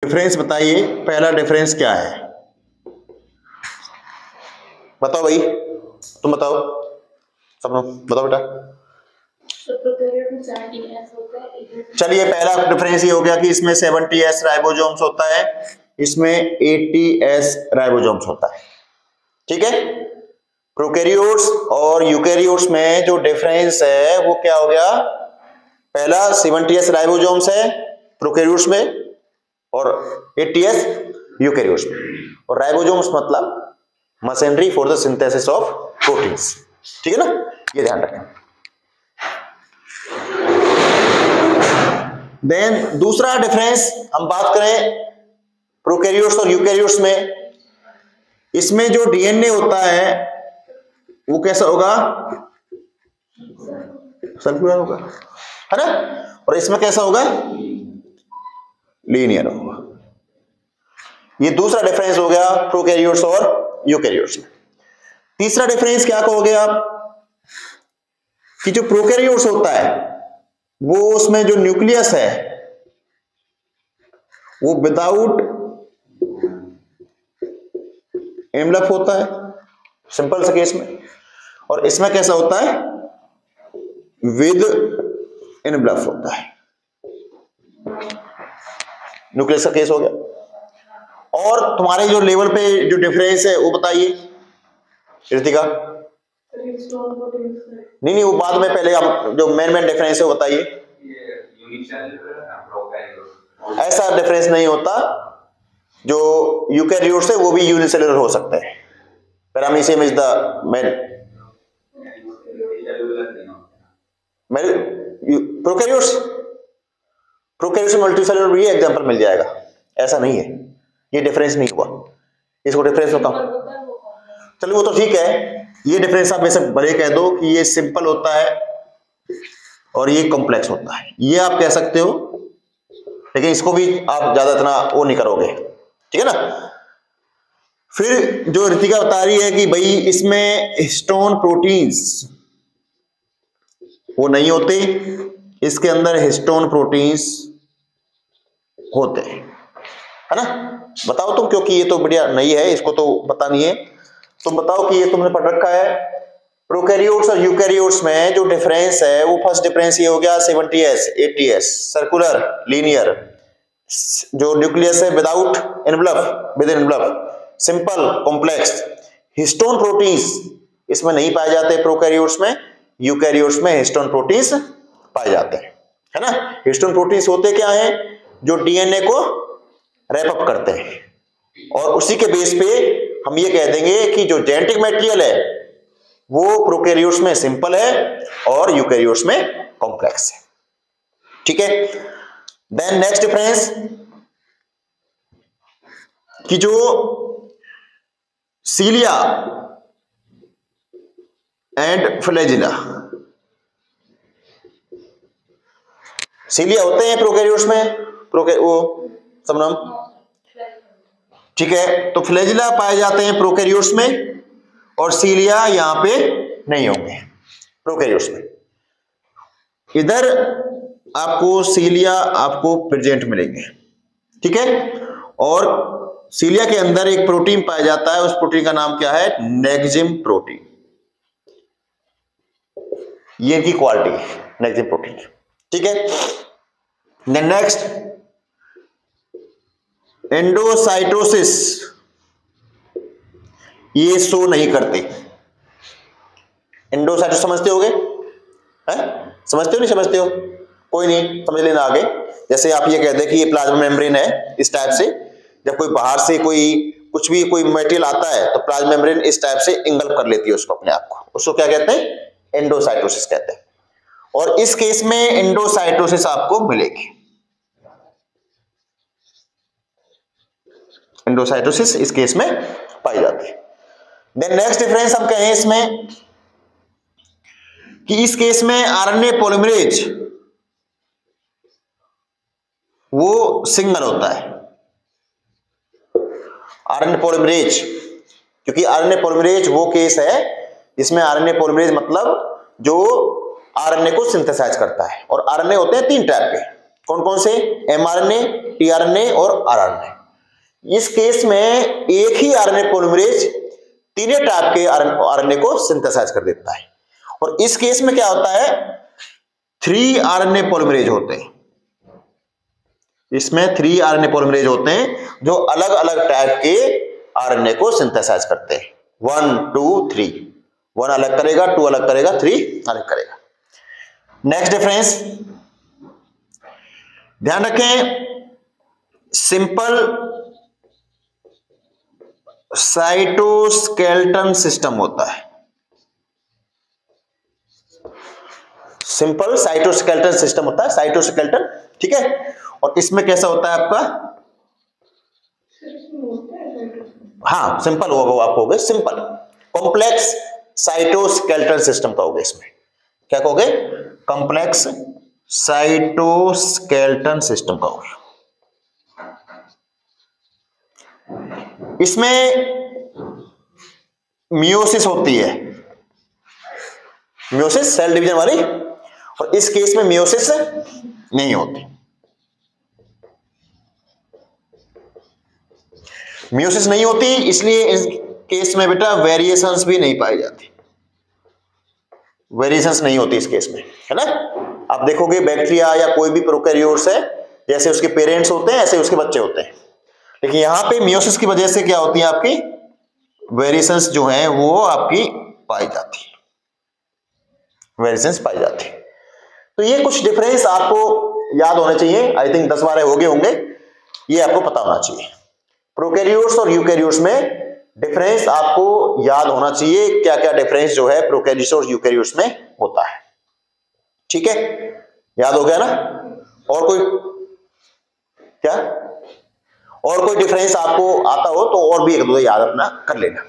Difference बताइए, पहला difference क्या है? बताओ भाई, तुम बताओ, सब लोग बताओ बेटा। चलिए पहला डिफरेंस ये हो गया कि इसमें 70S राइबोसोम्स होता है, इसमें 80S राइबोसोम्स होता है। ठीक है, प्रोकैरियोट्स और यूकैरियोट्स में जो डिफरेंस है वो क्या हो गया? पहला 70S राइबोसोम्स है प्रोकैरियोट्स में और 80S यूकैरियोट्स में। और राइबोसोम्स मतलब machinery for the synthesis of proteins. ठीक है ना, ये ध्यान रखें। देन दूसरा डिफरेंस हम बात करें प्रोकैरियोट्स और यूकैरियोट्स में, इसमें जो डीएनए होता है वो कैसा होगा? सर्कुलर होगा, है ना, और इसमें कैसा होगा? लीनियर होगा। ये दूसरा डिफरेंस हो गया प्रोकैरियोट्स और यूकैरियोट्स में। तीसरा डिफरेंस क्या कहोगे आप? कि जो प्रोकैरियोट्स होता है वो उसमें जो न्यूक्लियस है वो विदाउट एनवलप होता है, सिंपल सा केस में, और इसमें कैसा होता है? विद एनवलप होता है। न्यूक्लियस का केस हो गया। और तुम्हारे जो लेवल पे जो डिफरेंस है वो बताइए ऋतिका। नहीं, वो बाद में, पहले आप जो मेन डिफरेंस है वो बताइए। ऐसा डिफरेंस नहीं होता, जो यूकैरियोट्स है वो भी यूनिसेलुलर हो सकते हैं। Paramecium is the main. Prokaryotes में मल्टीसेलुलर भी एग्जांपल मिल जाएगा, ऐसा नहीं है, ये डिफरेंस नहीं हुआ, इसको डिफरेंस होता। चलो वो तो ठीक है, ये डिफरेंस आप वैसे भले कह दो कि ये सिंपल होता है और ये कॉम्प्लेक्स होता है, ये आप कह सकते हो, लेकिन इसको भी आप ज्यादा इतना वो नहीं करोगे। ठीक है ना। फिर जो ऋतिका बता रही है कि भाई इसमें हिस्टोन प्रोटीन्स वो नहीं होते, इसके अंदर हिस्टोन प्रोटीन्स होते हैं, है ना। बताओ तुम, क्योंकि ये तो बढ़िया नहीं है, इसको तो पता नहीं है, तुम बताओ कि ये तुमने पढ़ रखा है। प्रोकैरियोट्स और यूकैरियोट्स में जो डिफरेंस है वो फर्स्ट डिफरेंस ये हो गया 70S 80S, सर्कुलर, लीनियर, जो न्यूक्लियस है without envelope, with envelope, simple, complex. Histone proteins इसमें नहीं पाए जाते प्रोकैरियोट्स में, यूकैरियोट्स में हिस्टोन प्रोटीन्स पाए जाते हैं, है ना। हिस्टोन प्रोटीन्स होते क्या हैं? जो डीएनए को रैप अप करते हैं, और उसी के बेस पे हम ये कह देंगे कि जो जेनेटिक मटेरियल है वो प्रोकैरियोट्स में सिंपल है और यूकैरियोट्स में कॉम्प्लेक्स है। ठीक है। देन नेक्स्ट डिफरेंस कि जो सीलिया एंड फ्लैजिला, सीलिया होते हैं प्रोकैरियोट्स में, वो समनम, ठीक है, तो फ्लैजिला पाए जाते हैं प्रोकैरियोट्स में और सीलिया यहां पे नहीं होंगे प्रोकैरियोट्स में। इधर आपको सीलिया आपको प्रेजेंट मिलेंगे, ठीक है, और सीलिया के अंदर एक प्रोटीन पाया जाता है, उस प्रोटीन का नाम क्या है? नेक्जिम प्रोटीन। ये इनकी क्वालिटी है, नेक्जिम प्रोटीन। ठीक है। नेक्स्ट एंडोसाइटोसिस, ये शो नहीं करते। एंडोसाइटोसिस समझते होगे, समझते हो नहीं समझते हो? कोई नहीं, समझ लेना आगे। जैसे आप ये कहते हैं कि ये प्लाज्मा मेम्ब्रेन है, इस टाइप से जब कोई बाहर से कोई कुछ भी कोई मटेरियल आता है तो प्लाज्मा मेम्ब्रेन इस टाइप से इंगल्फ कर लेती है उसको, अपने आप को, उसको क्या कहते हैं? एंडोसाइटोसिस कहते हैं। और इस केस में एंडोसाइटोसिस आपको मिलेगी, एंडोसाइटोसिस इस केस में पाई जाती है। देन नेक्स्ट डिफरेंस हम कहें इसमें कि इस केस में आरएनए पॉलीमरेज वो सिंगल होता है, आरएनए पॉलीमरेज, क्योंकि आरएनए पॉलीमरेज वो केस है जिसमें आरएनए पॉलीमरेज मतलब जो आरएनए को सिंथेसाइज करता है। और आरएनए होते हैं 3 टाइप के, कौन कौन से? mRNA, tRNA और RNA। इस केस में एक ही आरएनए पॉलीमरेज तीनों टाइप के आरएनए को सिंथेसाइज कर देता है। और इस केस में क्या होता है, 3 आरएनए पॉलीमरेज होते हैं। इसमें 3 आरएनए पॉलीमरेज होते हैं जो अलग अलग टाइप के आरएनए को सिंथेसाइज करते हैं। 1 2 3, 1 अलग करेगा, 2 अलग करेगा, 3 अलग करेगा। नेक्स्ट डिफरेंस ध्यान रखें, सिंपल साइटोस्केलेटन सिस्टम होता है। सिंपल साइटोस्केलेटन सिस्टम होता है, साइटोस्केलेटन, ठीक है। और इसमें कैसा होता है आपका, हाँ सिंपल होगा, आप कहोगे सिंपल। कॉम्प्लेक्स साइटोस्केलेटन सिस्टम कहोगे, इसमें क्या कहोगे, कॉम्प्लेक्स साइटोस्केलेटन सिस्टम कहोगे। इसमें मियोसिस होती है, मियोसिस सेल डिवीजन वाली, और इस केस में मियोसिस नहीं होती। मियोसिस नहीं होती, इसलिए इस केस में बेटा वेरिएशंस भी नहीं पाई जाती, वेरिएशंस नहीं होती इस केस में, है ना। आप देखोगे बैक्टीरिया या कोई भी प्रोकैरियोट्स है, जैसे उसके पेरेंट्स होते हैं ऐसे उसके बच्चे होते हैं, लेकिन यहां पे मियोसिस की वजह से क्या होती है, आपकी वेरिएशंस जो हैं वो आपकी पाई जाती है, वेरिएशंस पाई जाती है। तो ये कुछ डिफरेंस आपको याद होने चाहिए, आई थिंक 10-12 हो गए होंगे, ये आपको पता होना चाहिए। प्रोकैरियोट्स और यूकैरियोट्स में डिफरेंस आपको याद होना चाहिए, क्या क्या डिफरेंस जो है प्रोकैरियोट्स और यूकैरियोट्स में होता है, ठीक है, याद हो गया ना। और कोई क्या, और कोई डिफरेंस आपको आता हो तो और भी एक दो याद अपना कर लेना।